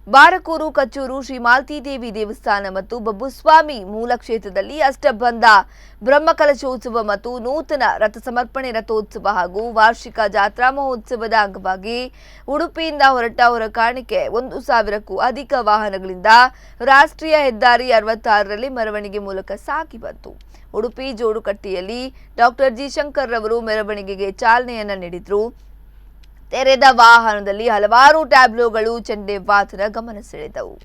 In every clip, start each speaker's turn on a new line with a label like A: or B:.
A: ಬಾರಕೂರು ಕಚ್ಚೂರು ಶ್ರೀ ಮಾಲ್ತಿದೇವಿ ದೇವಸ್ಥಾನ ಮತ್ತು ಬಬ್ಬುಸ್ವಾಮಿ ಮೂಲ ಕ್ಷೇತ್ರದಲ್ಲಿ ಅಷ್ಟಬಂಧ ಬ್ರಹ್ಮಕಲಶೋತ್ಸವ ಮತ್ತು ನೂತನ ರಥ ಸಮರ್ಪಣೆ ರಥೋತ್ಸವ ಹಾಗೂ ವಾರ್ಷಿಕ ಜಾತ್ರಾ ಮಹೋತ್ಸವದ ಅಂಗವಾಗಿ ಉಡುಪಿಯಿಂದ ಹೊರಟ ಹೊರಕಾಣಿಕೆ 1,000ಕ್ಕೂ ಅಧಿಕ ವಾಹನಗಳಿಂದ ರಾಷ್ಟ್ರೀಯ ಹೆದ್ದಾರಿ 66ರಲ್ಲಿ ಮೆರವಣಿಗೆ ಮೂಲಕ ಸಾಗಿ ಬಂತು. ಉಡುಪಿ ಜೋಡುಕಟ್ಟಿಯಲ್ಲಿ ಡಾಕ್ಟರ್ ಜಿ ಶಂಕರ್ ರವರು ಮೆರವಣಿಗೆಗೆ ಚಾಲನೆಯನ್ನ ನೀಡಿದರು. ತೆರೆದ ವಾಹನದಲ್ಲಿ ಹಲವಾರು ಟ್ಯಾಬ್ಲೋಗಳು ಚೆಂಡೆ ವಾದನ ಗಮನ ಸೆಳೆದವು.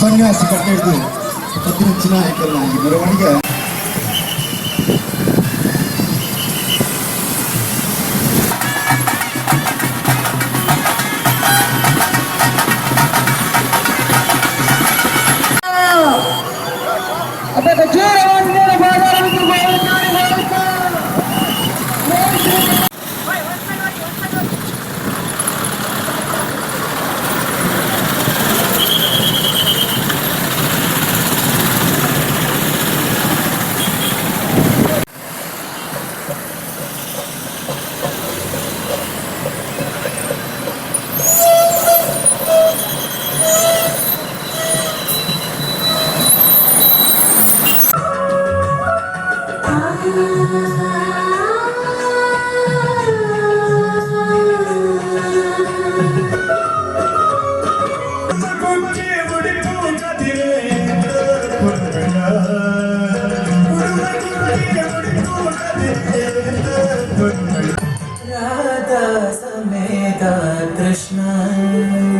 B: ಸನ್ಯಾಸಿ ಕಟ್ಟಿದ್ದು ಅತಿ ನಾಯಕರ ಮೆರವಣಿಗೆ
C: राधा समेत कृष्ण